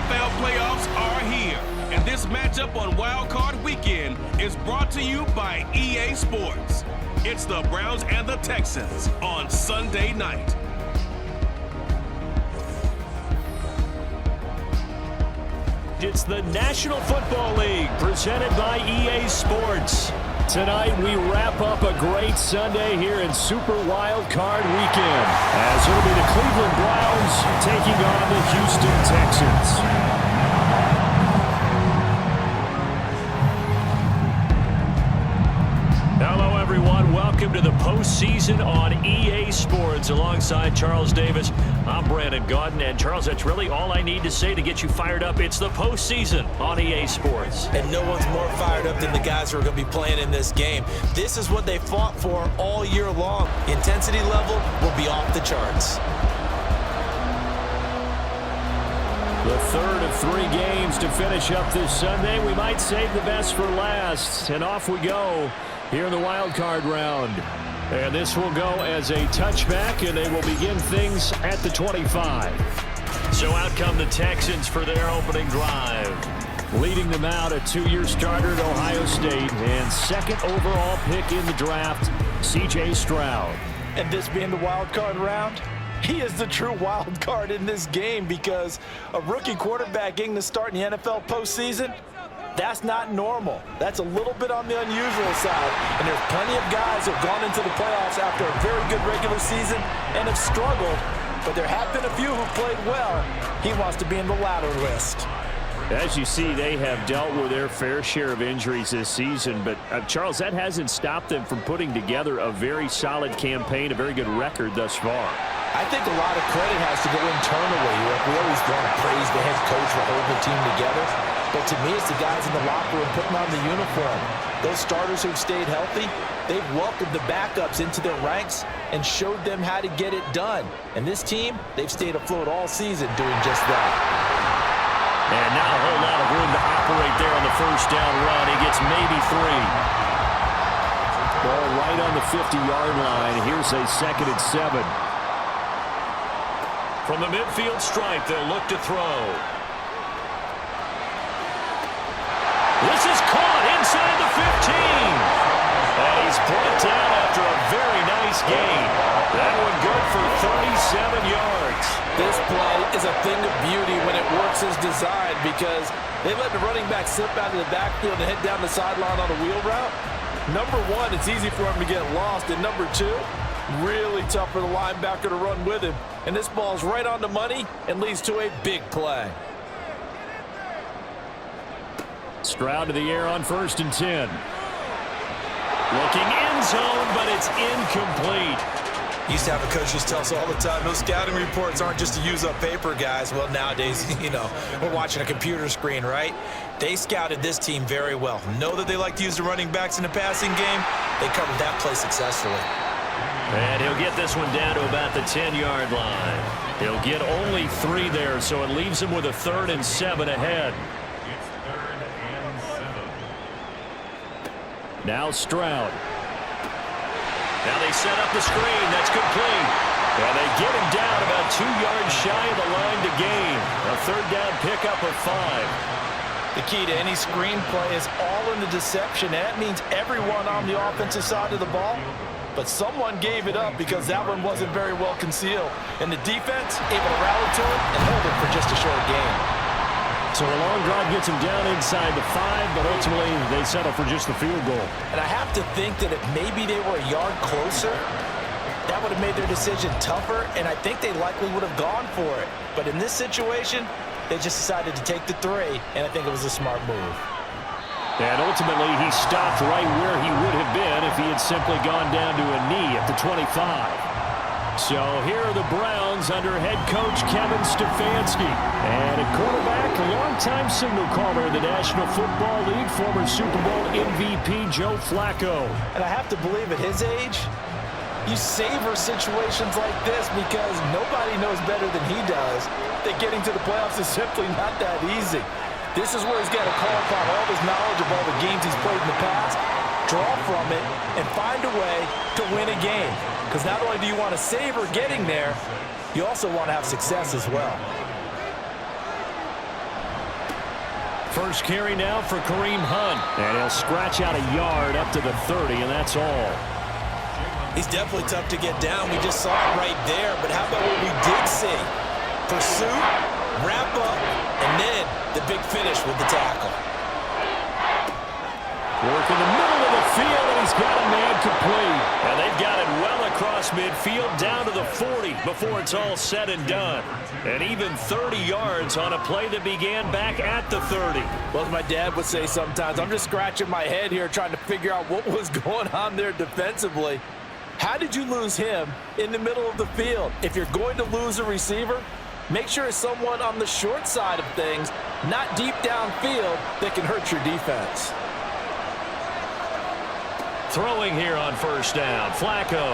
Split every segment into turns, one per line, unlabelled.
NFL playoffs are here, and this matchup on Wild Card Weekend is brought to you by EA Sports. It's the Browns and the Texans on Sunday night.
It's the National Football League presented by EA Sports. Tonight we wrap up a great Sunday here in Super Wild Card Weekend, as it'll be the Cleveland Browns taking on the Houston Texans. Hello everyone, welcome to the postseason on EA Sports. Alongside Charles Davis, I'm Brandon Gaudin, and Charles, that's really all I need to say to get you fired up. It's the postseason on EA Sports.
And no one's more fired up than the guys who are going to be playing in this game. This is what they fought for all year long. The intensity level will be off the charts.
The third of 3 games to finish up this Sunday. We might save the best for last, and off we go here in the wild card round. And this will go as a touchback, and they will begin things at the 25. So out come the Texans for their opening drive. Leading them out, a 2-year starter at Ohio State, and second overall pick in the draft, CJ Stroud.
And this being the wild card round, he is the true wild card in this game, because a rookie quarterback getting the start in the NFL postseason, that's not normal. That's a little bit on the unusual side. And there's plenty of guys who have gone into the playoffs after a very good regular season and have struggled. But there have been a few who played well. He wants to be in the latter list.
As you see, they have dealt with their fair share of injuries this season. But, Charles, that hasn't stopped them from putting together a very solid campaign, a very good record thus far.
I think a lot of credit has to go internally. We always want to praise the head coach for holding the team together. But to me, it's the guys in the locker room putting on the uniform. Those starters who've stayed healthy, they've welcomed the backups into their ranks and showed them how to get it done. And this team, they've stayed afloat all season doing just that.
And not a whole lot of room to operate there on the first down run. He gets maybe 3. Ball right on the 50-yard line. Here's a 2nd and 7. From the midfield stripe, they'll look to throw. This is caught inside the 15. And he's brought down after a very nice gain. That one good for 37 yards.
This play is a thing of beauty when it works as designed, because they let the running back slip out of the backfield and head down the sideline on a wheel route. Number one, it's easy for him to get lost. And number two, really tough for the linebacker to run with him. And this ball's right on the money and leads to a big play.
Stroud to the air on 1st and 10. Looking end zone, but it's incomplete.
Used to have a coach just tell us all the time, those scouting reports aren't just to use up paper, guys. Well, nowadays, we're watching a computer screen, right? They scouted this team very well. Know that they like to use the running backs in the passing game. They covered that play successfully.
And he'll get this one down to about the 10-yard line. He'll get only 3 there, so it leaves him with a 3rd and 7 ahead. Now Stroud. Now they set up the screen. That's complete. And they get him down about 2 yards shy of the line to gain. A 3rd down pickup of 5.
The key to any screen play is all in the deception. That means everyone on the offensive side of the ball. But someone gave it up because that one wasn't very well concealed. And the defense able to rally to it and hold it for just a short gain.
So a long drive gets him down inside the 5, but ultimately they settle for just the field goal.
And I have to think that if maybe they were a yard closer, that would have made their decision tougher, and I think they likely would have gone for it. But in this situation, they just decided to take the 3, and I think it was a smart move.
And ultimately, he stopped right where he would have been if he had simply gone down to a knee at the 25. So here are the Browns under head coach Kevin Stefanski. And at quarterback, a longtime signal caller in the National Football League, former Super Bowl MVP Joe Flacco.
And I have to believe at his age, you savor situations like this because nobody knows better than he does that getting to the playoffs is simply not that easy. This is where he's got to call upon all his knowledge of all the games he's played in the past, draw from it, and find a way to win a game. Because not only do you want to savor getting there, you also want to have success as well.
first carry now for Kareem Hunt. And he'll scratch out a yard up to the 30, and that's all.
He's definitely tough to get down. We just saw it right there. But how about what we did see? Pursuit, wrap up, and then the big finish with the tackle.
Work in the middle of the field, and he's got a man complete. And they've got it well across midfield down to the 40 before it's all said and done. And even 30 yards on a play that began back at the 30.
Well, as my dad would say sometimes, I'm just scratching my head here trying to figure out what was going on there defensively. How did you lose him in the middle of the field? If you're going to lose a receiver, make sure it's someone on the short side of things, not deep downfield, that can hurt your defense.
Throwing here on first down, Flacco.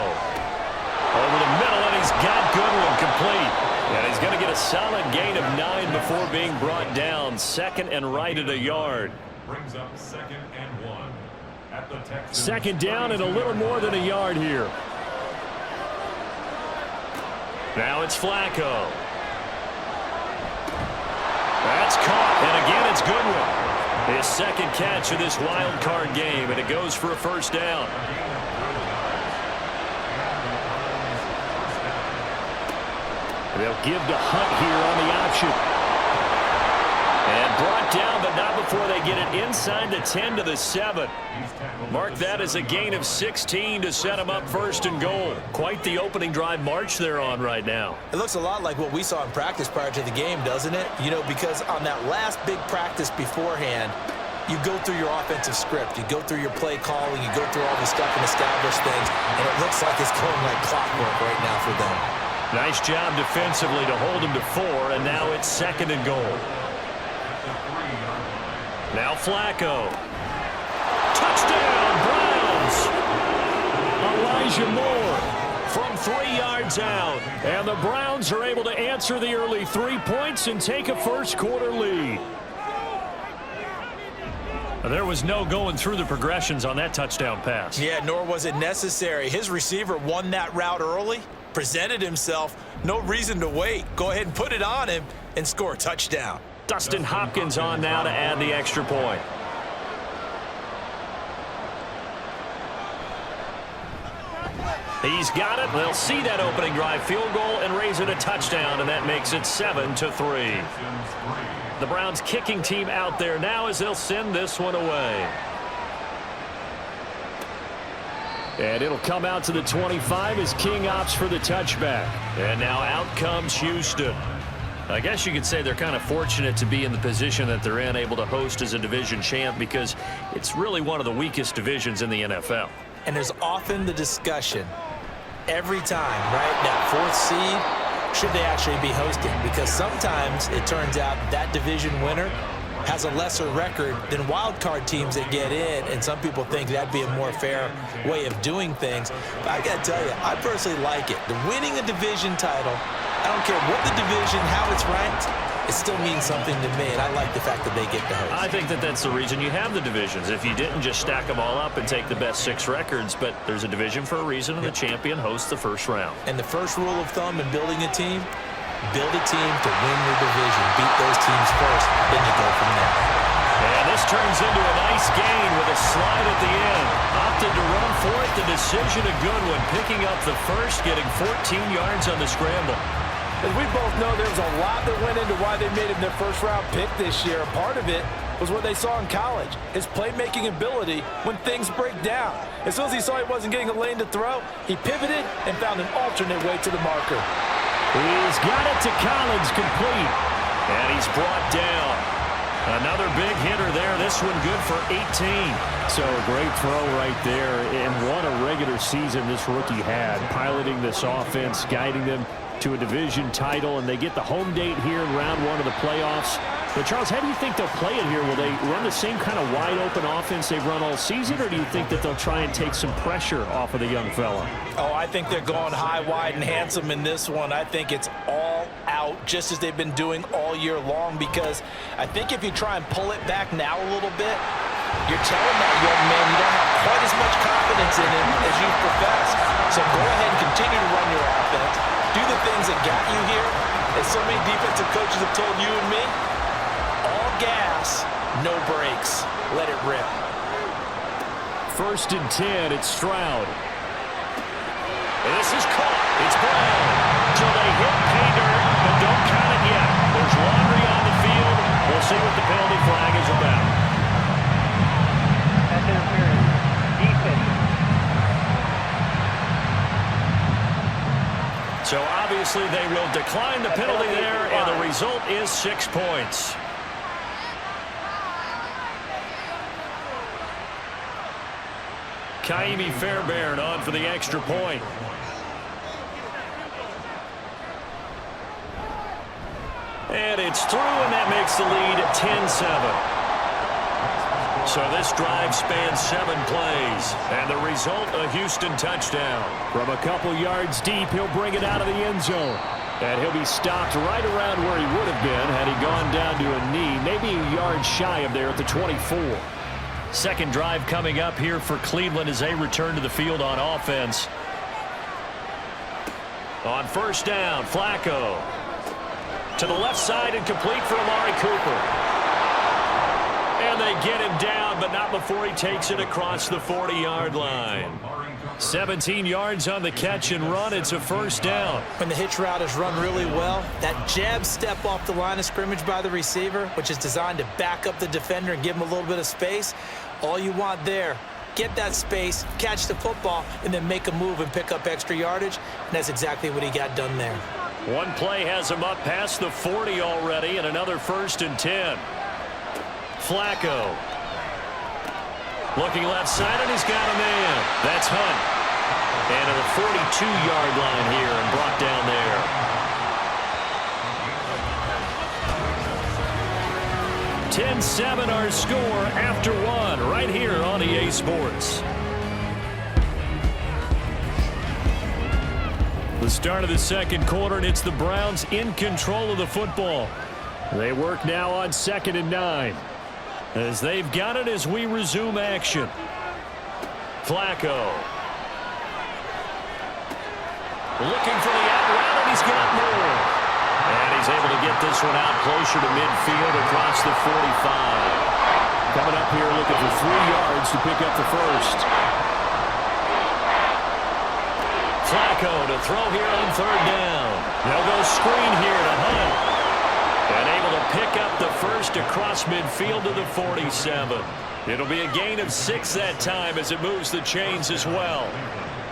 Over the middle, and he's got Goodwin complete. And he's going to get a solid gain of 9 before being brought down. Second and right at a yard.
Brings up 2nd and 1 at the Texans.
Second down and a little more than a yard here. Now it's Flacco. That's caught, and again it's Goodwin. His second catch of this wild card game, and it goes for a first down. They'll give to Hunt here on the option. And brought down, but not before they get it inside the 10 to the 7. Mark that as a gain of 16 to set them up first and goal. Quite the opening drive march they're on right now.
It looks a lot like what we saw in practice prior to the game, doesn't it? You know, because on that last big practice beforehand, you go through your offensive script. You go through your play calling. You go through all the stuff and establish things. And it looks like it's going like clockwork right now for them.
Nice job defensively to hold him to 4, and now it's second and goal. Now Flacco. Touchdown, Browns! Elijah Moore from 3 yards out. And the Browns are able to answer the early 3 points and take a first-quarter lead. There was no going through the progressions on that touchdown pass.
Yeah, nor was it necessary. His receiver won that route early, presented himself, no reason to wait. Go ahead and put it on him and score a touchdown.
Dustin Hopkins on now to add the extra point. He's got it. They'll see that opening drive field goal and raise it a touchdown, and that makes it 7-3. The Browns kicking team out there now as they'll send this one away. And it'll come out to the 25 as King opts for the touchback. And now out comes Houston. I guess you could say they're kind of fortunate to be in the position that they're in, able to host as a division champ, because it's really one of the weakest divisions in the NFL.
And there's often the discussion every time, right, that 4th seed, should they actually be hosting? Because sometimes it turns out that division winner has a lesser record than wild card teams that get in, and some people think that'd be a more fair way of doing things. But I got to tell you, I personally like it. The winning a division title, I don't care what the division, how it's ranked, it still means something to me, and I like the fact that they get to host.
I think that that's the reason you have the divisions. If you didn't just stack them all up and take the best 6 records, but there's a division for a reason, and the champion hosts the first round.
And the first rule of thumb in building a team, build a team to win your division. Beat those teams first, then you go from there.
And this turns into a nice gain with a slide at the end. Opted to run for it. The decision of Goodwin, picking up the first, getting 14 yards on the scramble.
As we both know, there was a lot that went into why they made him their first-round pick this year. Part of it was what they saw in college, his playmaking ability when things break down. As soon as he saw he wasn't getting a lane to throw, he pivoted and found an alternate way to the marker.
He's got it to Collins, complete. And he's brought down. Another big hitter there. This one good for 18. So a great throw right there. And what a regular season this rookie had, piloting this offense, guiding them to a division title, and they get the home date here in round 1 of the playoffs. But Charles, how do you think they'll play it here? Will they run the same kind of wide-open offense they've run all season, or do you think that they'll try and take some pressure off of the young fella?
Oh, I think they're going high, wide, and handsome in this one. I think it's all out, just as they've been doing all year long, because I think if you try and pull it back now a little bit, you're telling that young man you don't have quite as much confidence in him as you profess. So go ahead and continue to run your offense. Do the things that got you here. As so many defensive coaches have told you and me, all gas, no brakes. Let it rip.
1st and 10, it's Stroud. This is caught. It's Brown. So they hit pay dirt, but don't count it yet. There's laundry on the field. We'll see what the penalty flag is about.
That's interference. Defense.
So obviously they will decline the penalty there, and the result is 6 points. Kaimi Fairbairn on for the extra point. And it's through, and that makes the lead 10-7. So this drive spans 7 plays, and the result, a Houston touchdown. From a couple yards deep, he'll bring it out of the end zone. And he'll be stopped right around where he would have been had he gone down to a knee, maybe a yard shy of there at the 24. Second drive coming up here for Cleveland as they return to the field on offense. On 1st down, Flacco. To the left side and complete for Amari Cooper. And they get him down, but not before he takes it across the 40-yard line. 17 yards on the catch and run. It's a 1st down.
When the hitch route is run really well, that jab step off the line of scrimmage by the receiver, which is designed to back up the defender and give him a little bit of space, all you want there, get that space, catch the football, and then make a move and pick up extra yardage, and that's exactly what he got done there.
One play has him up past the 40 already, and another 1st and 10. Flacco. Looking left side, and he's got a man. That's Hunt. And to the 42-yard line here and brought down there. 10-7 our score after 1 right here on EA Sports. The start of the second quarter, and it's the Browns in control of the football. They work now on 2nd and 9. As they've got it as we resume action. Flacco. Looking for the out route, and he's got more. And he's able to get this one out closer to midfield across the 45. Coming up here looking for 3 yards to pick up the 1st. Flacco to throw here on 3rd down. They'll go screen here to Hunt. And able to pick up the 1st across midfield to the 47. It'll be a gain of 6 that time as it moves the chains as well.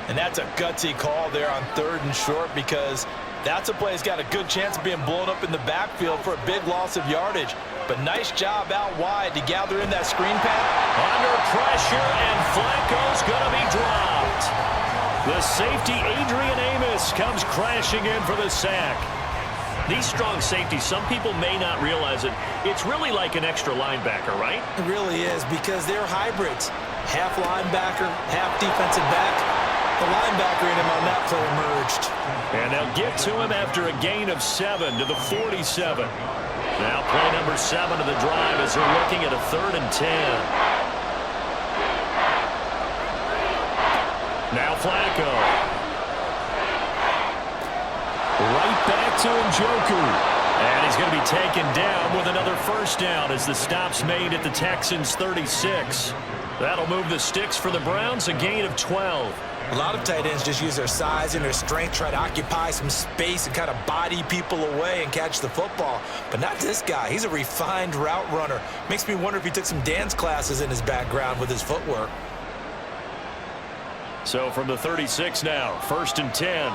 And that's a gutsy call there on 3rd and short, because that's a play that's got a good chance of being blown up in the backfield for a big loss of yardage. But nice job out wide to gather in that screen pass.
Under pressure, and Flacco's going to be dropped. The safety, Adrian Amos, comes crashing in for the sack. These strong safeties, some people may not realize it. It's really like an extra linebacker, right?
It really is, because they're hybrids. Half linebacker, half defensive back. The linebacker in him on that play emerged.
And they'll get to him after a gain of 7 to the 47. Now play number 7 of the drive as they're looking at a 3rd and 10. Now Flacco. Right back to Njoku. And he's going to be taken down with another 1st down as the stop's made at the Texans' 36. That'll move the sticks for the Browns, a gain of 12.
A lot of tight ends just use their size and their strength, try to occupy some space and kind of body people away and catch the football. But not this guy. He's a refined route runner. Makes me wonder if he took some dance classes in his background with his footwork.
So from the 36 now, 1st and 10.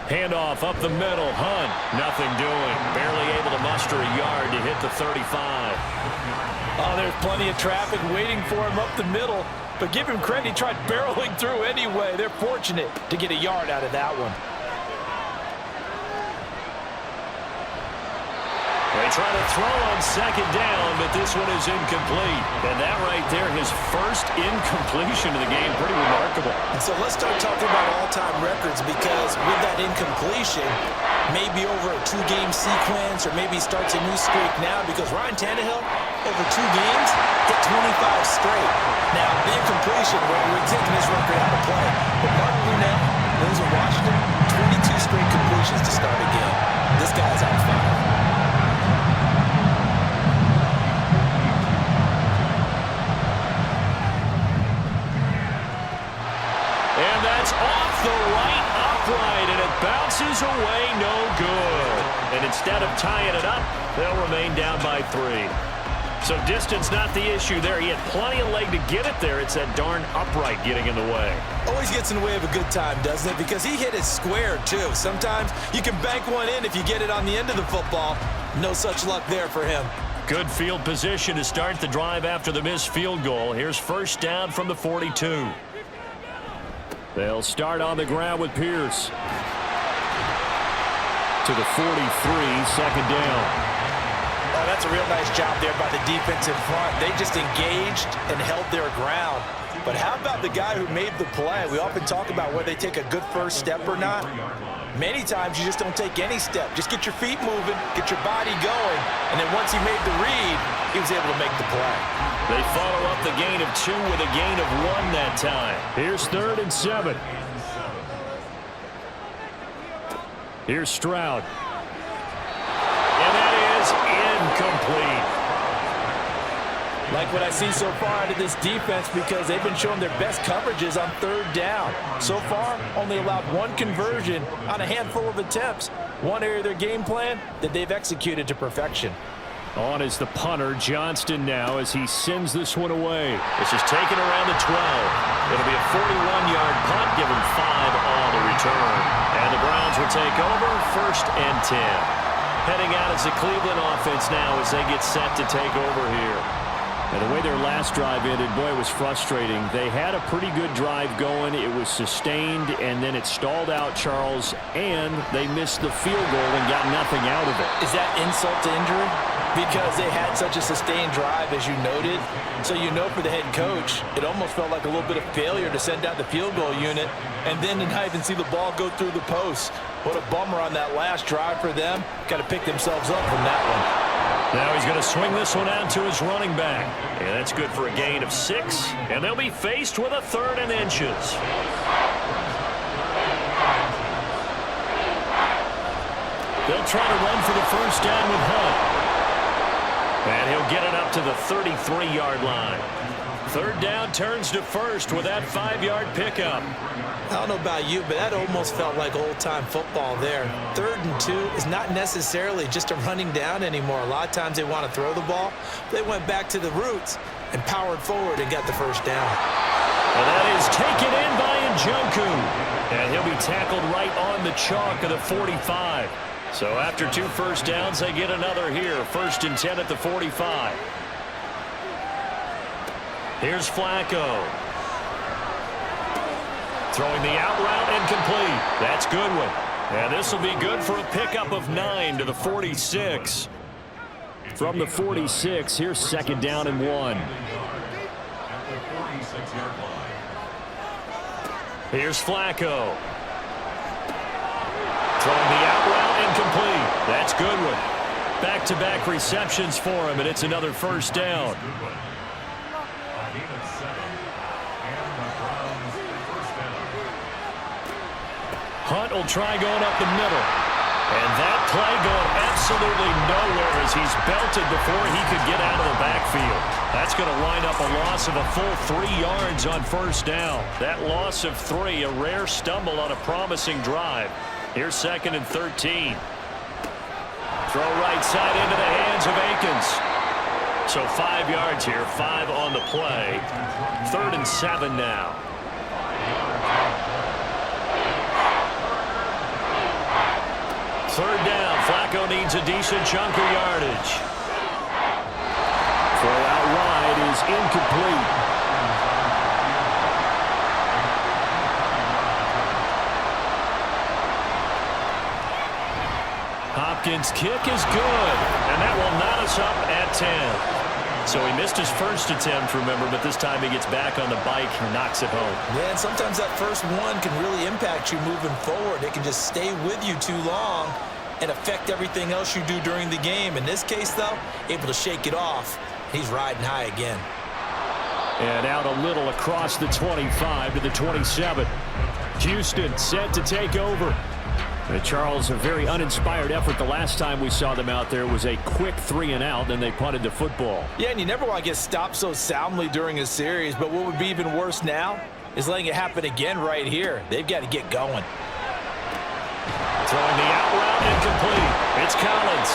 Handoff up the middle. Hunt, nothing doing. Barely able to muster a yard to hit the 35.
Oh, there's plenty of traffic waiting for him up the middle. But give him credit, he tried barreling through anyway. They're fortunate to get a yard out of that one.
They try to throw on 2nd down, but this one is incomplete. And that right there, his first incompletion of the game, pretty remarkable.
And so let's start talking about all-time records, because with that incompletion, maybe over a 2-game sequence, or maybe starts a new streak now, because Ryan Tannehill, over 2 games, hit 25 straight. Now, the incompletion, we're taking this record out of play. But Martin Brunell, those in Washington, 22 straight completions. situations to start a game. This guy's on fire.
And that's off the right upright, and it bounces away, no good. And instead of tying it up, they'll remain down by 3. So distance not the issue there. He had plenty of leg to get it there. It's that darn upright getting in the way.
Always gets in the way of a good time, doesn't it? Because he hit it square, too. Sometimes you can bank one in if you get it on the end of the football. No such luck there for him.
Good field position to start the drive after the missed field goal. Here's first down from the 42. They'll start on the ground with Pierce. To the 43, second down.
Oh, that's a real nice job there by the defense in front. They just engaged and held their ground. But how about the guy who made the play? We often talk about whether they take a good first step or not. Many times you just don't take any step. Just get your feet moving, get your body going, and then once he made the read, he was able to make the play.
They follow up the gain of 2 with a gain of 1 that time. Here's 3rd and 7. Here's Stroud. And that is incomplete.
Like what I see so far out of this defense because they've been showing their best coverages on 3rd down. So far, only allowed 1 conversion on a handful of attempts. One area of their game plan that they've executed to perfection.
On is the punter, Johnston, now as he sends this one away. This is taken around the 12. It'll be a 41-yard punt, give him 5 on the return. And the Browns will take over, 1st and 10. Heading out is the Cleveland offense now as they get set to take over here. And the way their last drive ended, boy, it was frustrating. They had a pretty good drive going. It was sustained, and then it stalled out, Charles, and they missed the field goal and got nothing out of it.
Is that insult to injury? Because they had such a sustained drive, as you noted. So you know for the head coach, it almost felt like a little bit of failure to send out the field goal unit and then to not even see the ball go through the post. What a bummer on that last drive for them. Got to pick themselves up from that one.
Now he's going to swing this one out to his running back. And that's good for a gain of 6. And they'll be faced with a 3rd and inches. They'll try to run for the first down with Hunt. And he'll get it up to the 33-yard line. 3rd down turns to 1st with that 5-yard pickup.
I don't know about you, but that almost felt like old-time football there. 3rd and 2 is not necessarily just a running down anymore. A lot of times they want to throw the ball. They went back to the roots and powered forward and got the first down.
And that is taken in by Njoku. And he'll be tackled right on the chalk of the 45. So after 2 first downs, they get another here. 1st and 10 at the 45. Here's Flacco. Throwing the out route and complete. That's Goodwin. And this will be good for a pickup of 9 to the 46. From the 46, here's 2nd down and 1. Here's Flacco. Throwing the out route and complete. That's Goodwin. Back-to-back receptions for him, and it's another 1st down. Hunt will try going up the middle. And that play going absolutely nowhere as he's belted before he could get out of the backfield. That's going to wind up a loss of a full 3 yards on 1st down. That loss of 3, a rare stumble on a promising drive. Here's 2nd and 13. Throw right side into the hands of Akins. So 5 yards here, 5 on the play. 3rd and 7 now. Third down. Flacco needs a decent chunk of yardage. Throw out wide is incomplete. Hopkins' kick is good, and that will knot us up at 10. So he missed his first attempt, remember, but this time he gets back on the bike and knocks it home.
Yeah, and sometimes that first one can really impact you moving forward. It can just stay with you too long and affect everything else you do during the game. In this case, though, able to shake it off. He's riding high again.
And out a little across the 25 to the 27. Houston set to take over. Charles, a very uninspired effort the last time we saw them out there. It was a quick 3-and-out, then they punted the football.
Yeah, and you never want to get stopped so soundly during a series, but what would be even worse now is letting it happen again right here. They've got to get going.
Throwing the out route incomplete. It's Collins.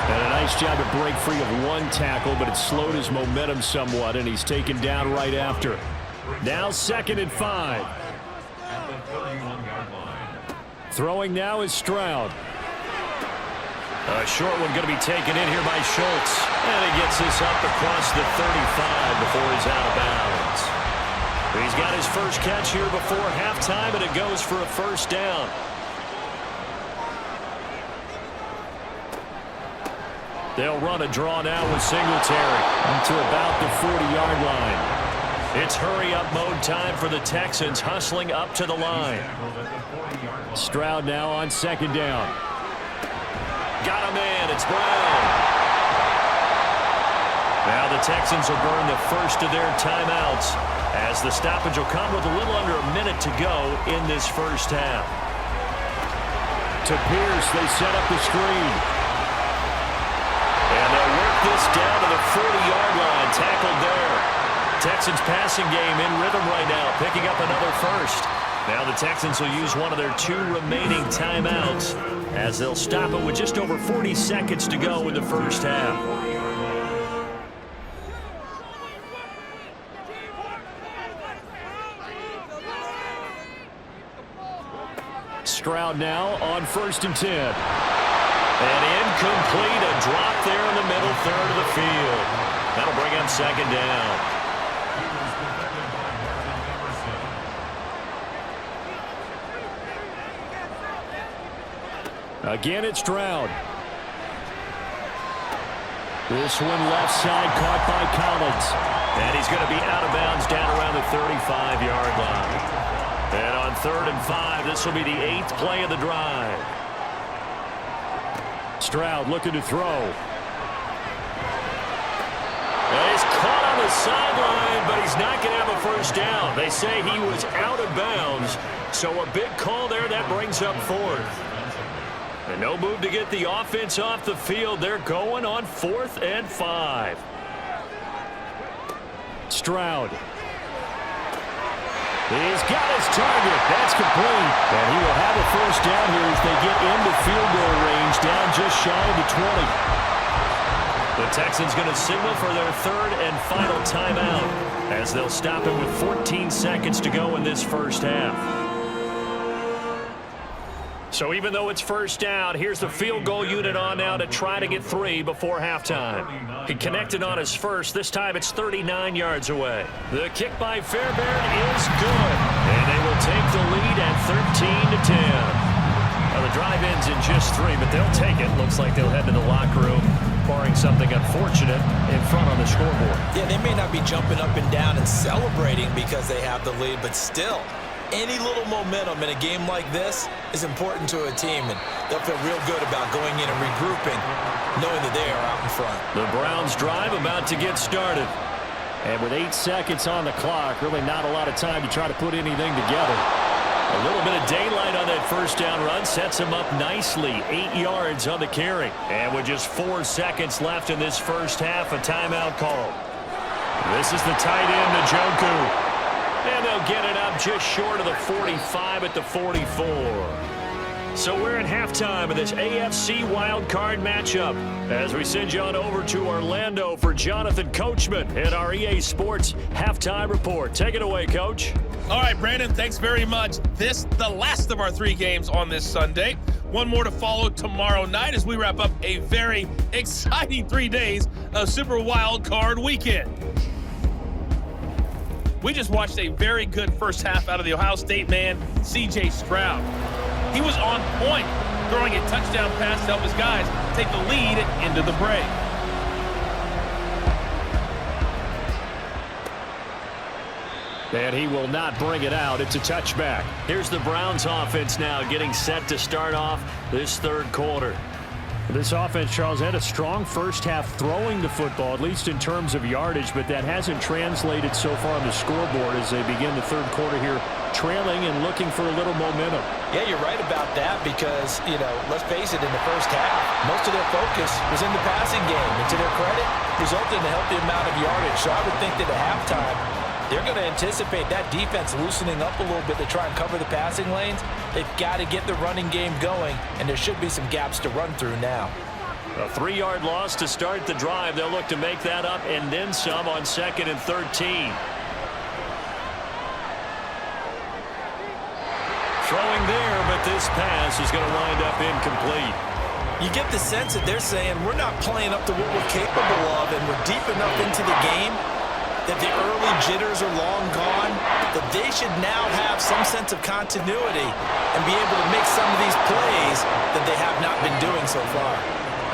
And a nice job to break free of one tackle, but it slowed his momentum somewhat, and he's taken down right after. Now 2nd and 5.
At the 31-yard line.
Throwing now is Stroud. A short one going to be taken in here by Schultz. And he gets this up across the 35 before he's out of bounds. He's got his first catch here before halftime, and it goes for a first down. They'll run a draw now with Singletary to about the 40-yard line. It's hurry-up mode time for the Texans, hustling up to the line. Stroud now on 2nd down. Got him in. It's Brown. Now the Texans will burn the first of their timeouts as the stoppage will come with a little under a minute to go in this first half. To Pierce, they set up the screen. And they'll work this down to the 40-yard line. Tackled there. Texans passing game in rhythm right now, picking up another first. Now the Texans will use one of their 2 remaining timeouts as they'll stop it with just over 40 seconds to go in the first half. Stroud now on 1st and 10. And incomplete, a drop there in the middle third of the field. That'll bring up 2nd down. Again, it's Stroud. This one left side caught by Collins. And he's going to be out of bounds down around the 35-yard line. And on 3rd and 5, this will be the 8th play of the drive. Stroud looking to throw. And he's caught on the sideline, but he's not going to have a first down. They say he was out of bounds, so a big call there that brings up 4th. And no move to get the offense off the field. They're going on 4th and 5. Stroud. He's got his target. That's complete. And he will have a first down here as they get into field goal range, down just shy of the 20. The Texans going to signal for their 3rd and final timeout as they'll stop it with 14 seconds to go in this first half. So even though it's first down, here's the field goal unit on now to try to get 3 before halftime. He connected on his first. This time it's 39 yards away. The kick by Fairbairn is good. And they will take the lead at 13-10. Now the drive ends in just 3, but they'll take it. Looks like they'll head to the locker room, barring something unfortunate in front on the scoreboard.
Yeah, they may not be jumping up and down and celebrating because they have the lead, but still, any little momentum in a game like this is important to a team, and they'll feel real good about going in and regrouping, knowing that they are out in front.
The Browns drive about to get started. And with 8 seconds on the clock, really not a lot of time to try to put anything together. A little bit of daylight on that first down run sets him up nicely. 8 yards on the carry. And with just 4 seconds left in this first half, a timeout call. This is the tight end, Njoku. And they'll get it up just short of the 45 at the 44. So we're at halftime of this AFC wildcard matchup as we send you on over to Orlando for Jonathan Coachman and our EA Sports Halftime Report. Take it away, Coach.
All right, Brandon, thanks very much. This, the last of our 3 games on this Sunday. One more to follow tomorrow night as we wrap up a very exciting 3 days of Super Wildcard Weekend. We just watched a very good first half out of the Ohio State man, CJ Stroud. He was on point, throwing a touchdown pass to help his guys take the lead into the break.
And he will not bring it out. It's a touchback. Here's the Browns offense now getting set to start off this 3rd quarter. This offense, Charles, had a strong first half throwing the football, at least in terms of yardage, but that hasn't translated so far on the scoreboard as they begin the third quarter here, trailing and looking for a little momentum.
Yeah, you're right about that because, let's face it, in the first half, most of their focus was in the passing game. And to their credit, resulted in a healthy amount of yardage. So I would think that at halftime, they're going to anticipate that defense loosening up a little bit to try and cover the passing lanes. They've got to get the running game going, and there should be some gaps to run through now.
A 3-yard loss to start the drive. They'll look to make that up and then some on 2nd and 13. Throwing there, but this pass is going to wind up incomplete.
You get the sense that they're saying we're not playing up to what we're capable of, and we're deep enough into the game that the early jitters are long gone, that they should now have some sense of continuity and be able to make some of these plays that they have not been doing so far.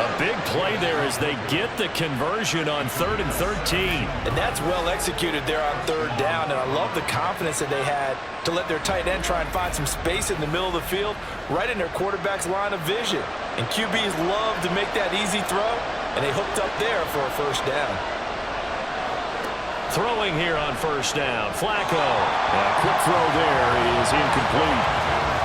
A big play there as they get the conversion on 3rd and 13.
And that's well executed there on 3rd down, and I love the confidence that they had to let their tight end try and find some space in the middle of the field, right in their quarterback's line of vision. And QBs love to make that easy throw, and they hooked up there for a 1st down.
Throwing here on 1st down, Flacco. A quick throw there is incomplete.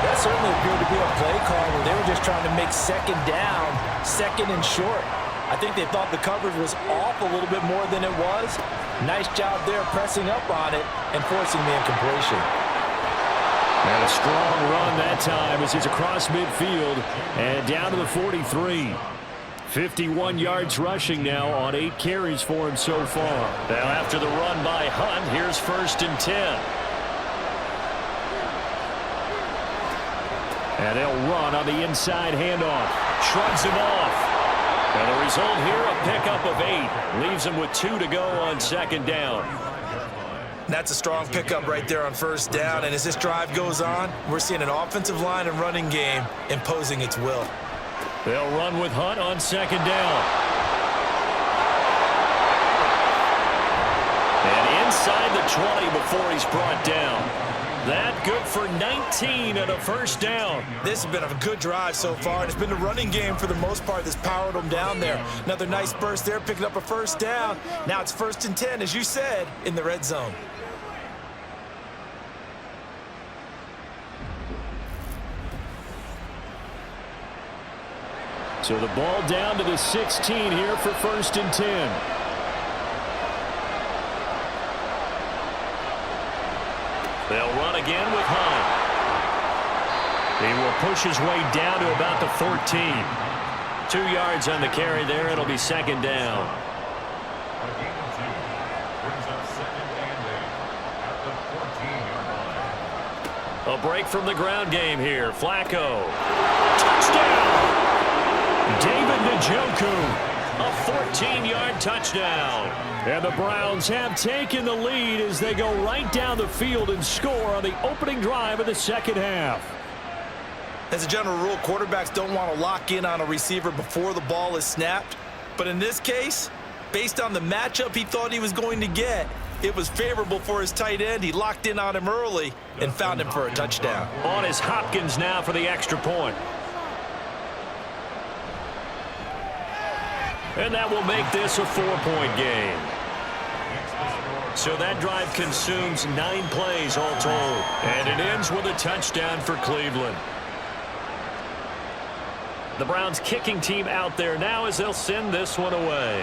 That certainly appeared to be a play call where they were just trying to make 2nd down, 2nd and short. I think they thought the coverage was off a little bit more than it was. Nice job there pressing up on it and forcing the incompletion.
And a strong run that time as he's across midfield and down to the 43. 51 yards rushing now on 8 carries for him so far. Now after the run by Hunt, here's 1st and 10. And they'll run on the inside handoff. Shrugs him off. And the result here, a pickup of 8. Leaves him with 2 to go on 2nd down.
That's a strong pickup right there on 1st down. And as this drive goes on, we're seeing an offensive line and running game imposing its will.
They'll run with Hunt on 2nd down. And inside the 20 before he's brought down. That good for 19 and a 1st down.
This has been a good drive so far, and it's been the running game for the most part that's powered them down there. Another nice burst there, picking up a 1st down. Now it's 1st and 10, as you said, in the red zone.
So the ball down to the 16 here for 1st and 10. They'll run again with Hunt. He will push his way down to about the 14. 2 yards on the carry there. It'll be 2nd down. A break from the ground game here. Flacco. Touchdown! David Njoku. A 14-yard touchdown. And the Browns have taken the lead as they go right down the field and score on the opening drive of the 2nd half.
As a general rule, quarterbacks don't want to lock in on a receiver before the ball is snapped. But in this case, based on the matchup he thought he was going to get, it was favorable for his tight end. He locked in on him early and found him for a touchdown.
On is Hopkins now for the extra point. And that will make this a 4-point game. So that drive consumes 9 plays all told. And it ends with a touchdown for Cleveland. The Browns kicking team out there now as they'll send this one away.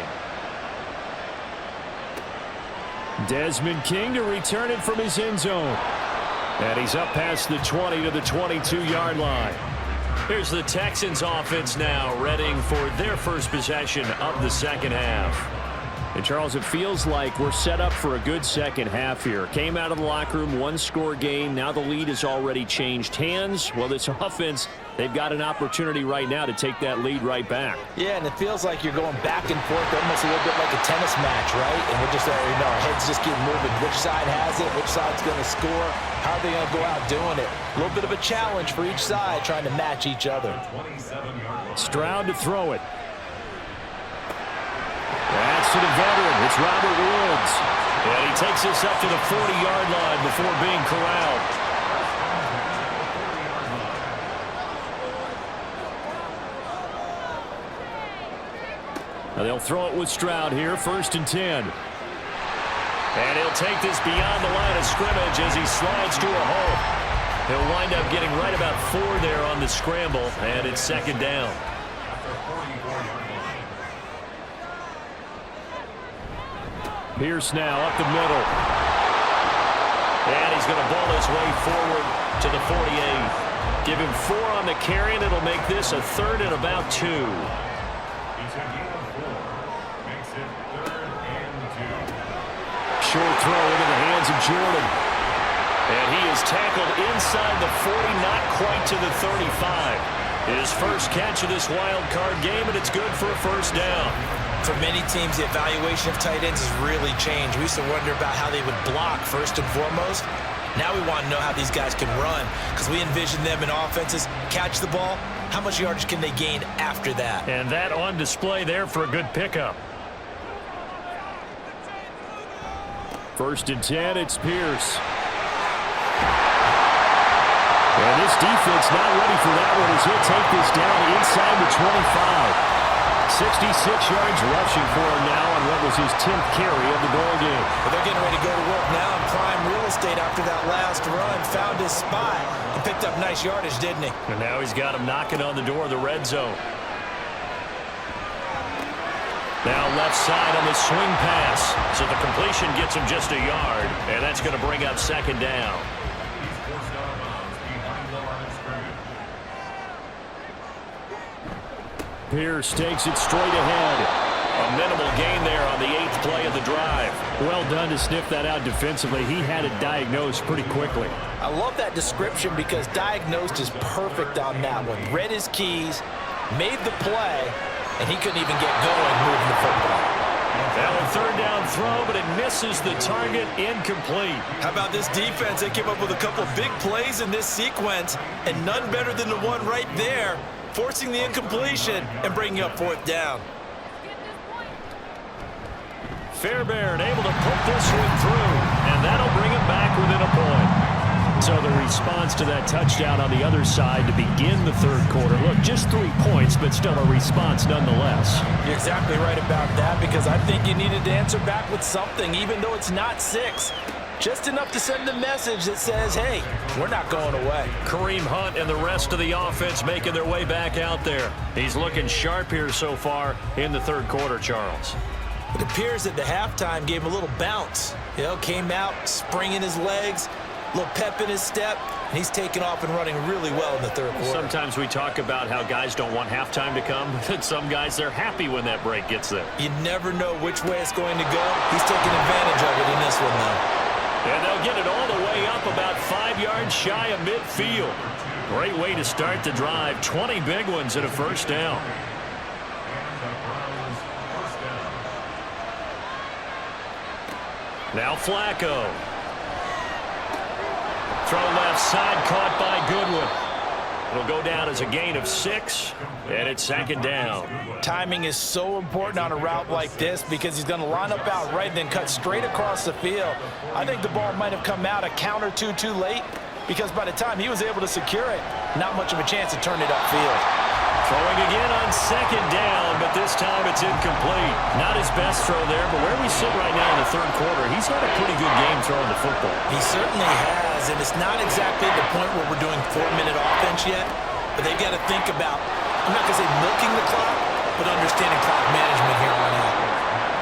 Desmond King to return it from his end zone. And he's up past the 20 to the 22-yard line. Here's the Texans offense now, readying for their first possession of the 2nd half. And Charles, it feels like we're set up for a good 2nd half here. Came out of the locker room, 1-score game. Now the lead has already changed hands. Well, this offense, they've got an opportunity right now to take that lead right back.
Yeah, and it feels like you're going back and forth, almost a little bit like a tennis match, right? And we're just, our heads just keep moving. Which side has it? Which side's going to score? How are they going to go out doing it? A little bit of a challenge for each side, trying to match each other.
Stroud to throw it. That's to the veteran. It's Robert Woods. And he takes us up to the 40-yard line before being corralled. And they'll throw it with Stroud here, 1st and 10. And he'll take this beyond the line of scrimmage as he slides to a hole. He'll wind up getting right about 4 there on the scramble, and it's 2nd down. Pierce now up the middle. And he's going to ball his way forward to the 48. Give him 4 on the carry, and it'll make this a 3rd and about 2. Short throw into the hands of Jordan. And he is tackled inside the 40, not quite to the 35. His first catch of this wild card game, and it's good for a 1st down.
For many teams, the evaluation of tight ends has really changed. We used to wonder about how they would block first and foremost. Now we want to know how these guys can run, because we envision them in offenses catch the ball. How much yardage can they gain after that?
And that on display there for a good pickup. 1st and 10, it's Pierce. And this defense not ready for that one as he'll take this down inside the 25. 66 yards rushing for him now on what was his 10th carry of the ball game.
Well, they're getting ready to go to work now in prime real estate after that last run. Found his spot and picked up nice yardage, didn't he?
And now he's got him knocking on the door of the red zone. Now left side on the swing pass. So the completion gets him just a yard, and that's going to bring up 2nd down. Pierce takes it straight ahead. A minimal gain there on the 8th play of the drive. Well done to sniff that out defensively. He had it diagnosed pretty quickly.
I love that description because diagnosed is perfect on that one. Read his keys, made the play, and he couldn't even get going moving the football.
Now a 3rd down throw, but it misses the target, incomplete.
How about this defense? They came up with a couple big plays in this sequence, and none better than the one right there, forcing the incompletion and bringing up 4th down.
Fairbairn able to put this one through, and that'll bring him back within a point. So the response to that touchdown on the other side to begin the 3rd quarter. Look, just 3 points, but still a response nonetheless.
You're exactly right about that because I think you needed to answer back with something, even though it's not 6. Just enough to send a message that says, hey, we're not going away.
Kareem Hunt and the rest of the offense making their way back out there. He's looking sharp here so far in the 3rd quarter, Charles.
It appears that the halftime gave him a little bounce. You know, came out, springing his legs, a little pep in his step, and he's taken off and running really well in the 3rd quarter.
Sometimes we talk about how guys don't want halftime to come, but some guys, they're happy when that break gets there.
You never know which way it's going to go. He's taking advantage of it in this one, though.
And they'll get it all the way up about 5 yards shy of midfield. Great way to start the drive. 20 big ones and a 1st down. Now Flacco. Throw left side, caught by Goodwin. It'll go down as a gain of 6, and it's 2nd down.
Timing is so important on a route like this because he's going to line up out right and then cut straight across the field. I think the ball might have come out a count or two too late because by the time he was able to secure it, not much of a chance to turn it upfield.
Throwing again on 2nd down, but this time it's incomplete. Not his best throw there, but where we sit right now in the 3rd quarter, he's had a pretty good game throwing the football.
He certainly has, and it's not exactly the point where we're doing 4-minute offense yet, but they've got to think about, I'm not going to say milking the clock, but understanding clock management here on out.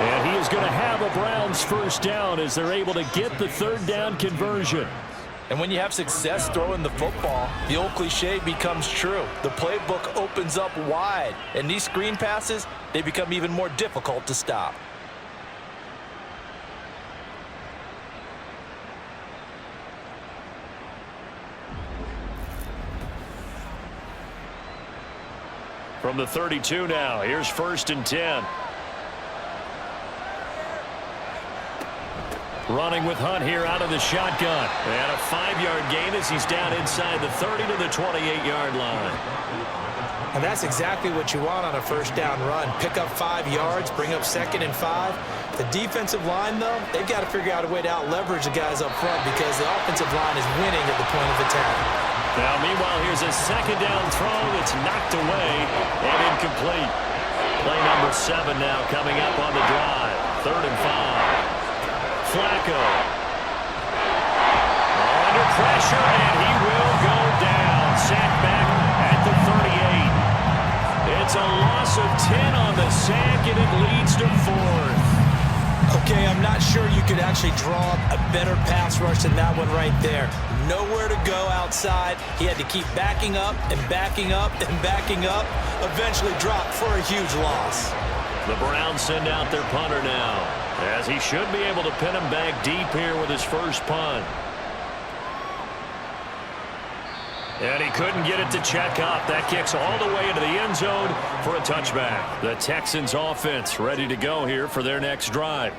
And he is going to have a Browns 1st down as they're able to get the 3rd down conversion.
And when you have success throwing the football, the old cliche becomes true. The playbook opens up wide, and these screen passes, they become even more difficult to stop.
From the 32 now, here's 1st and 10. Running with Hunt here out of the shotgun. And a 5-yard gain as he's down inside the 30 to the 28-yard line.
And that's exactly what you want on a 1st down run. Pick up 5 yards, bring up 2nd and 5. The defensive line, though, they've got to figure out a way to out-leverage the guys up front because the offensive line is winning at the point of attack.
Now, meanwhile, here's a 2nd down throw that's knocked away and incomplete. Play number 7 now coming up on the drive. 3rd and 5. Flacco. Under pressure, and he will go down. Sacked back at the 38. It's a loss of 10 on the sack, and it leads to 4th.
Okay, I'm not sure you could actually draw a better pass rush than that one right there. Nowhere to go outside. He had to keep backing up and backing up and backing up. Eventually dropped for a huge loss.
The Browns send out their punter now, as he should be able to pin him back deep here with his first punt. And he couldn't get it to check up. That kicks all the way into the end zone for a touchback. The Texans offense ready to go here for their next drive.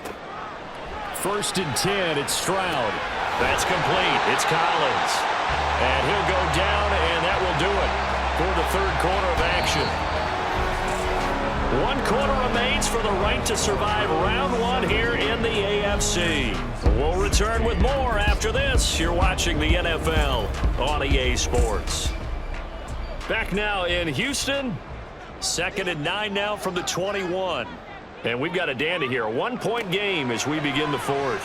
1st and 10, it's Stroud. That's complete. It's Collins. And he'll go down, and that will do it for the 3rd quarter of action. 1 quarter remains for the right to survive round 1 here in the AFC. We'll return with more after this. You're watching the NFL on EA Sports. Back now in Houston. 2nd and 9 now from the 21. And we've got a dandy here. A 1-point game as we begin the 4th.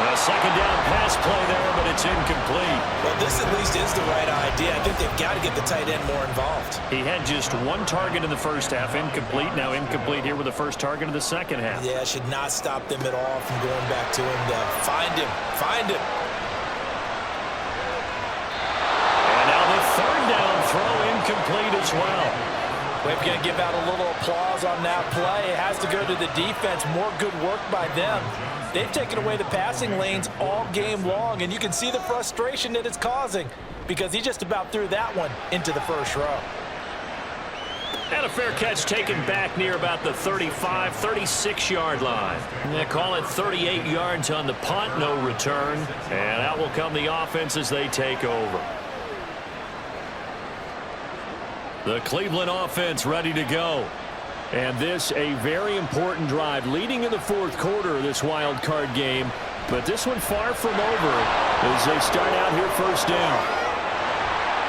A 2nd down pass play there, but it's incomplete.
Well, this at least is the right idea. I think they've got to get the tight end more involved.
He had just 1 target in the first half, incomplete. Now incomplete here with the first target in the second half.
Yeah, should not stop them at all from going back to him to find him. Find him.
And now the 3rd down throw incomplete as well.
We're going to give out a little applause on that play. It has to go to the defense. More good work by them. They've taken away the passing lanes all game long, and you can see the frustration that it's causing because he just about threw that one into the first row.
And a fair catch taken back near about the 35, 36-yard line. They call it 38 yards on the punt, no return. And out will come the offense as they take over. The Cleveland offense ready to go. And this a very important drive leading in the 4th quarter of this wild card game. But this one far from over as they start out here 1st down.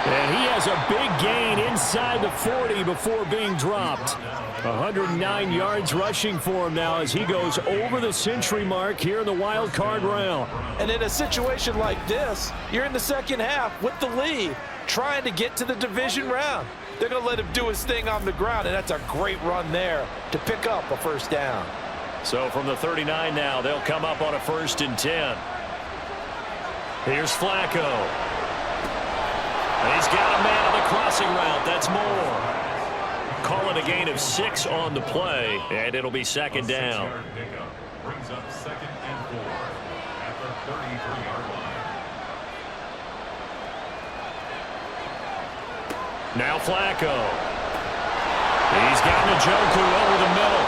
And he has a big gain inside the 40 before being dropped. 109 yards rushing for him now as he goes over the century mark here in the wild card round.
And in a situation like this, you're in the second half with the lead, trying to get to the division round. They're going to let him do his thing on the ground, and that's a great run there to pick up a 1st down.
So from the 39 now, they'll come up on a 1st and 10. Here's Flacco. He's got a man on the crossing route. That's more. Call it a gain of 6 on the play, and it'll be 2nd down.
Brings up 2nd and 4 at the 33-yard line.
Now Flacco. He's got Njoku over the middle.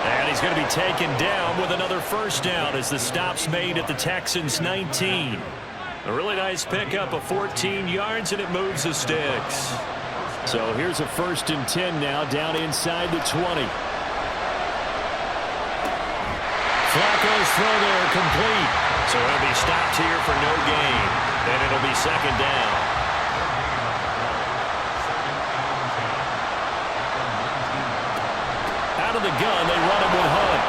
And he's going to be taken down with another 1st down as the stop's made at the Texans' 19. A really nice pickup of 14 yards, and it moves the sticks. So here's a 1st and 10 now down inside the 20. Flacco's throw there complete. So he'll be stopped here for no gain. And it'll be 2nd down. Out of the gun, they run him with Hunt.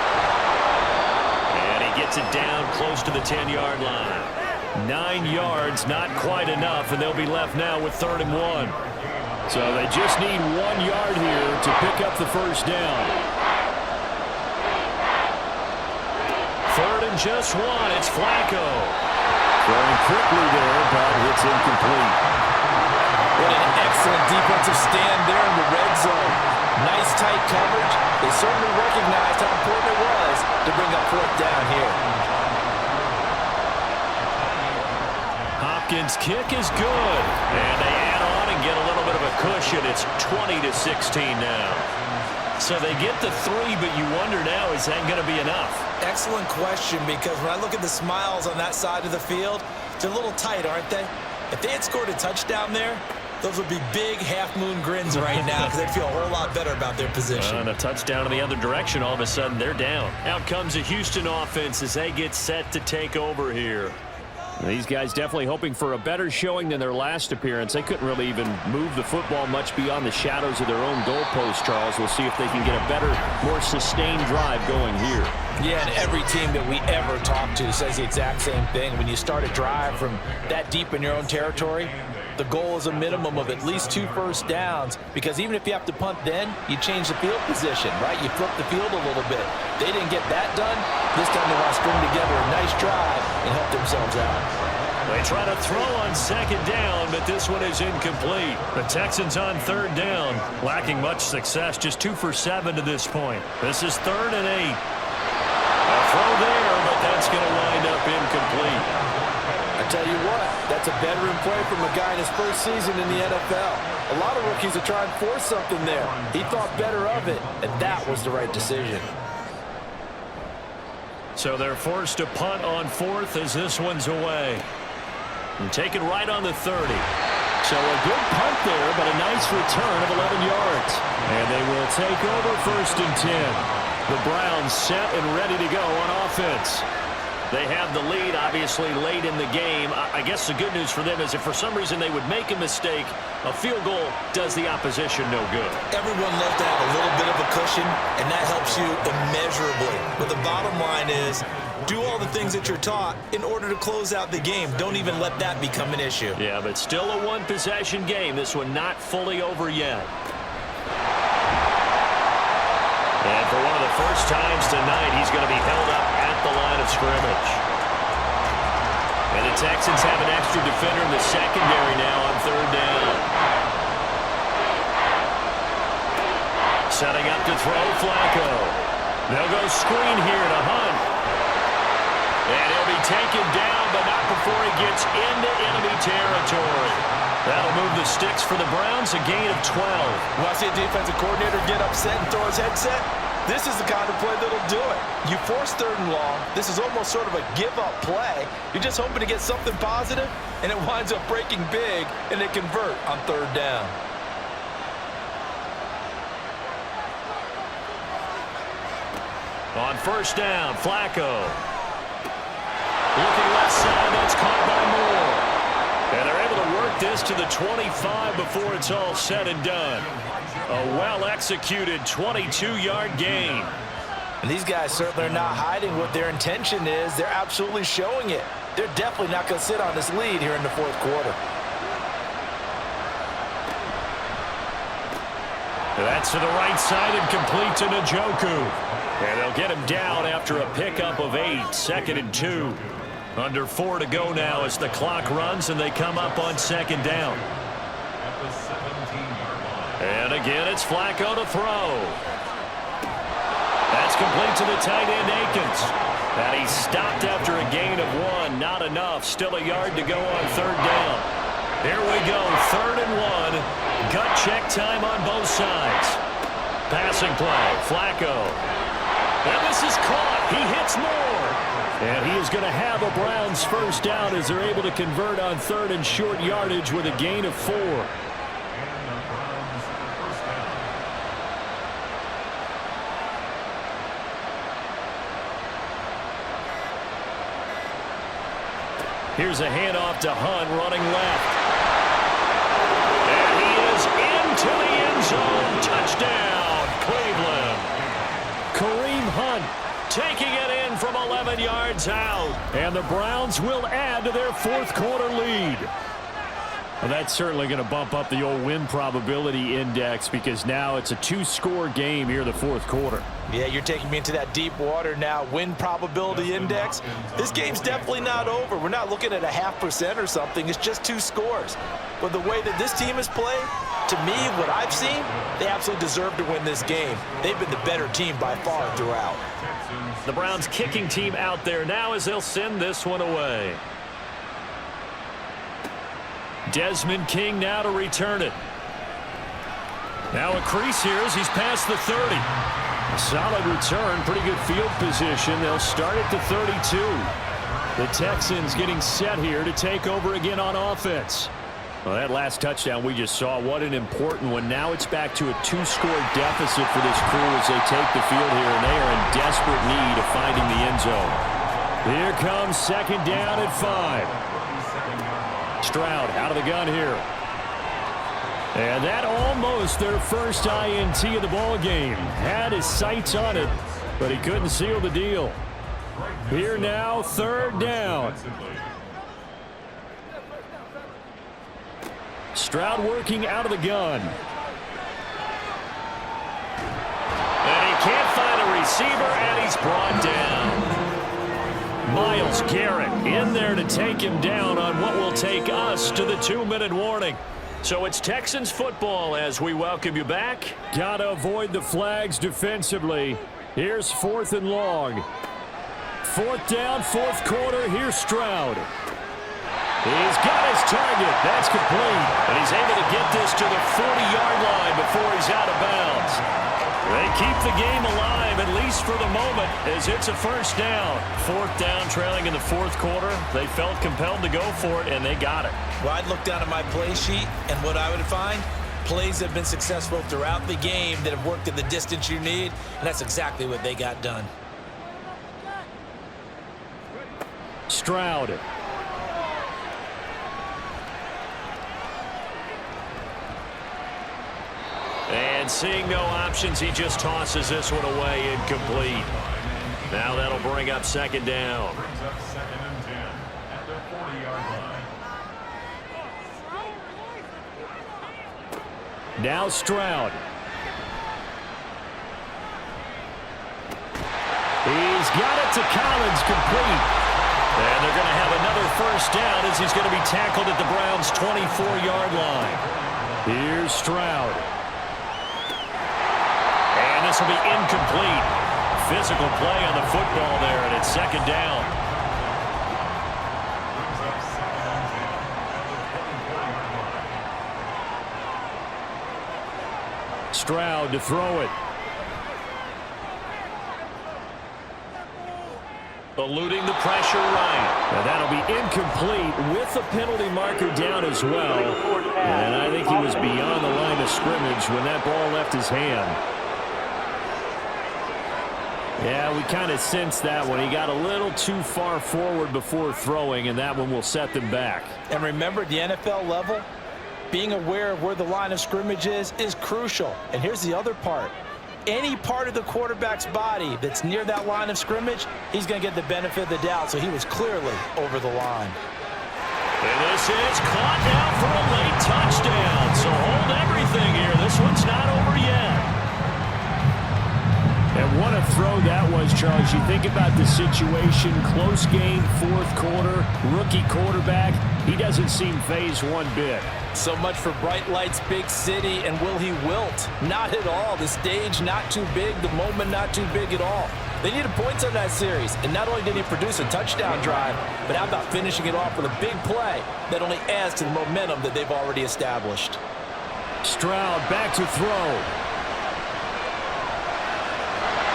And he gets it down close to the 10-yard line. 9 yards, not quite enough, and they'll be left now with 3rd and 1. So they just need 1 yard here to pick up the 1st down. 3rd and just 1. It's Flacco. Throwing quickly there, but it's incomplete.
What an excellent defensive stand there in the red zone. Nice tight coverage. They certainly recognized how important it was to bring up 4th down here.
Hopkins' kick is good. And they add on and get a little bit of a cushion. It's 20-16 now. So they get the 3, but you wonder now, is that going to be enough?
Excellent question, because when I look at the smiles on that side of the field, they're a little tight, aren't they? If they had scored a touchdown there, those would be big half-moon grins right now because they'd feel a whole lot better about their position.
And a touchdown in the other direction, all of a sudden they're down. Out comes the Houston offense as they get set to take over here. These guys definitely hoping for a better showing than their last appearance. They couldn't really even move the football much beyond the shadows of their own goalpost, Charles. We'll see if they can get a better, more sustained drive going here.
Yeah, and every team that we ever talk to says the exact same thing. When you start a drive from that deep in your own territory, the goal is a minimum of at least 2 first downs, because even if you have to punt then, you change the field position, right? You flip the field a little bit. They didn't get that done. This time they want to string together a nice drive and help themselves out.
They try to throw on 2nd down, but this one is incomplete. The Texans on 3rd down, lacking much success, just 2 for 7 to this point. This is 3rd and 8. A throw there, but that's going to wind up incomplete.
I tell you what, that's a veteran play from a guy in his first season in the NFL. A lot of rookies are trying to force something there. He thought better of it, and that was the right decision.
So they're forced to punt on 4th as this one's away. And taken right on the 30. So a good punt there, but a nice return of 11 yards. And they will take over 1st and 10. The Browns set and ready to go on offense. They have the lead, obviously, late in the game. I guess the good news for them is if for some reason they would make a mistake, a field goal does the opposition no good.
Everyone loves to have a little bit of a cushion, and that helps you immeasurably. But the bottom line is, do all the things that you're taught in order to close out the game. Don't even let that become an issue.
Yeah, but still a one-possession game. This one not fully over yet. And for one of the first times tonight, he's going to be held up at the line of scrimmage. And the Texans have an extra defender in the secondary now on 3rd down. Setting up to throw, Flacco. They'll go screen here to Hunt. And he'll be taken down, but not before he gets into enemy territory. That'll move the sticks for the Browns, a gain of 12.
Want to see a defensive coordinator get upset and throw his headset? This is the kind of play that'll do it. You force 3rd and long. This is almost sort of a give-up play. You're just hoping to get something positive, and it winds up breaking big, and they convert on 3rd down.
On 1st down, Flacco. Looking left side, that's caught by Moore. And they're able to work this to the 25 before it's all said and done. A well-executed 22-yard gain.
And these guys certainly are not hiding what their intention is. They're absolutely showing it. They're definitely not going to sit on this lead here in the 4th quarter.
That's to the right side and complete to Njoku. And they'll get him down after a pickup of 8, 2nd and 2. Under 4 to go now as the clock runs and they come up on 2nd down. And again, it's Flacco to throw. That's complete to the tight end, Akins. And he's stopped after a gain of 1. Not enough. Still a yard to go on 3rd down. Here we go, 3rd and 1. Gut check time on both sides. Passing play, Flacco. And this is caught. He hits Moore. And he is going to have a Browns 1st down as they're able to convert on 3rd and short yardage with a gain of 4. Here's a handoff to Hunt running left. And he is into the end zone. Touchdown, Cleveland. Kareem Hunt taking it in from 11 yards out. And the Browns will add to their 4th quarter lead. Well, that's certainly going to bump up the old win probability index because now it's a 2-score game here in the 4th quarter.
Yeah, you're taking me into that deep water now. Win probability index. This game's definitely not over. We're not looking at a 0.5% or something. It's just 2 scores. But the way that this team has played, to me, what I've seen, they absolutely deserve to win this game. They've been the better team by far throughout.
The Browns kicking team out there now as they'll send this one away. Desmond King now to return it. Now a crease here as he's past the 30. A solid return, pretty good field position. They'll start at the 32. The Texans getting set here to take over again on offense. Well, that last touchdown we just saw, what an important one. Now it's back to a 2-score deficit for this crew as they take the field here, and they are in desperate need of finding the end zone. Here comes second down at 5. Stroud out of the gun here. And that almost their first INT of the ball game. Had his sights on it, but he couldn't seal the deal. Here now, third down. Stroud working out of the gun. And he can't find a receiver, and he's brought down. Myles Garrett in there to take him down on what will take us to the 2-minute warning. So it's Texans football as we welcome you back. Got to avoid the flags defensively. Here's 4th and long. 4th down, 4th quarter. Here's Stroud. He's got his target. That's complete. And he's able to get this to the 40-yard line before he's out of bounds. They keep the game alive, at least for the moment, as it's a first down. 4th down, trailing in the 4th quarter. They felt compelled to go for it, and they got it.
Well, I'd look down at my play sheet, and what I would find, plays have been successful throughout the game that have worked at the distance you need, and that's exactly what they got done.
Stroud. And seeing no options, he just tosses this one away, incomplete. Now that'll bring up second down.
Brings up 2nd and 10 at the 40-yard line.
Now Stroud. He's got it to Collins, complete. And they're going to have another first down as he's going to be tackled at the Browns' 24-yard line. Here's Stroud. And this will be incomplete. Physical play on the football there, and it's second down.
Brings up 2nd and 10 at the 34-yard line.
Stroud to throw it. Eluding the pressure right. And that'll be incomplete with the penalty marker down as well. And I think he was beyond the line of scrimmage when that ball left his hand. Yeah, we kind of sensed that one. He got a little too far forward before throwing, and that one will set them back.
And remember, at the NFL level, being aware of where the line of scrimmage is crucial. And here's the other part. Any part of the quarterback's body that's near that line of scrimmage, he's going to get the benefit of the doubt. So he was clearly over the line.
And this is caught now for a late touchdown. So hold everything here. This one's not over yet. And what a throw that was, Charles. You think about the situation, close game, 4th quarter, rookie quarterback. He doesn't seem fazed one bit.
So much for bright lights, big city, and will he wilt? Not at all. The stage not too big, the moment not too big at all. They needed points on that series, and not only did he produce a touchdown drive, but how about finishing it off with a big play that only adds to the momentum that they've already established.
Stroud back to throw.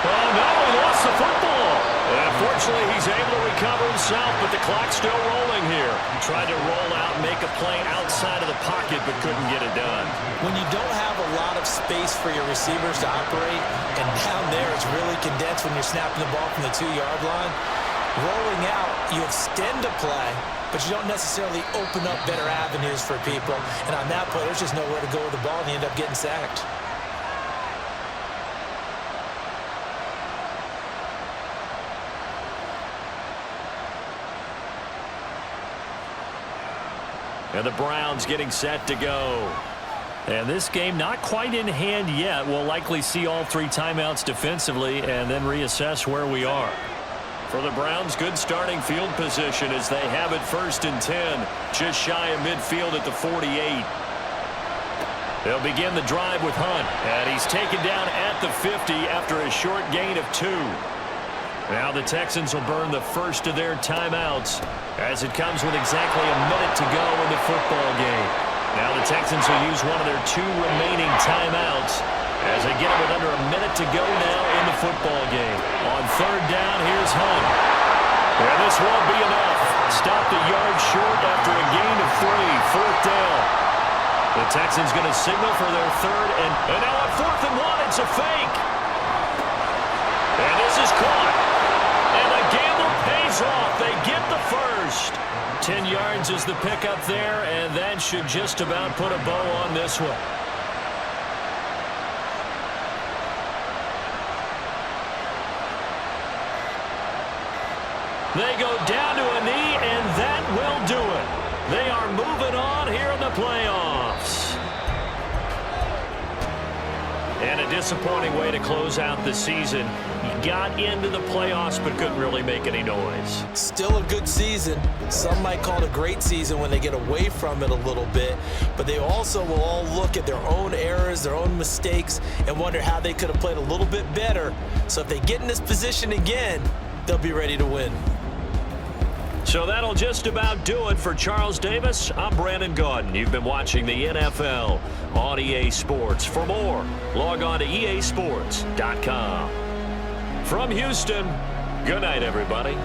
Oh, no, he lost the football. Unfortunately, he's able to recover himself, but the clock's still rolling here. He tried to roll out and make a play outside of the pocket, but couldn't get it done.
When you don't have a lot of space for your receivers to operate, and down there it's really condensed when you're snapping the ball from the 2-yard line, rolling out, you extend a play, but you don't necessarily open up better avenues for people. And on that play, there's just nowhere to go with the ball, and you end up getting sacked.
And the Browns getting set to go. And this game not quite in hand yet. We'll likely see all 3 timeouts defensively and then reassess where we are. For the Browns, good starting field position as they have it 1st and 10. Just shy of midfield at the 48. They'll begin the drive with Hunt. And he's taken down at the 50 after a short gain of 2. Now the Texans will burn the first of their timeouts as it comes with exactly a minute to go in the football game. Now the Texans will use one of their 2 remaining timeouts as they get it with under a minute to go now in the football game. On 3rd down, here's Hunt. And this won't be enough. Stopped a yard short after a gain of 3. 4th down. The Texans going to signal for their 3rd and now on 4th and 1, it's a fake. And this is caught. And the gamble pays goes off. They get the first. 10 yards is the pickup there, and that should just about put a bow on this one. They go down to a knee, and that will do it. They are moving on here in the playoffs. And a disappointing way to close out the season. He got into the playoffs but couldn't really make any noise.
Still a good season. Some might call it a great season when they get away from it a little bit, but they also will all look at their own errors, their own mistakes, and wonder how they could have played a little bit better. So if they get in this position again, they'll be ready to win.
So that'll just about do it for Charles Davis. I'm Brandon Gaudin. You've been watching the NFL on EA Sports. For more, log on to easports.com. From Houston, good night, everybody.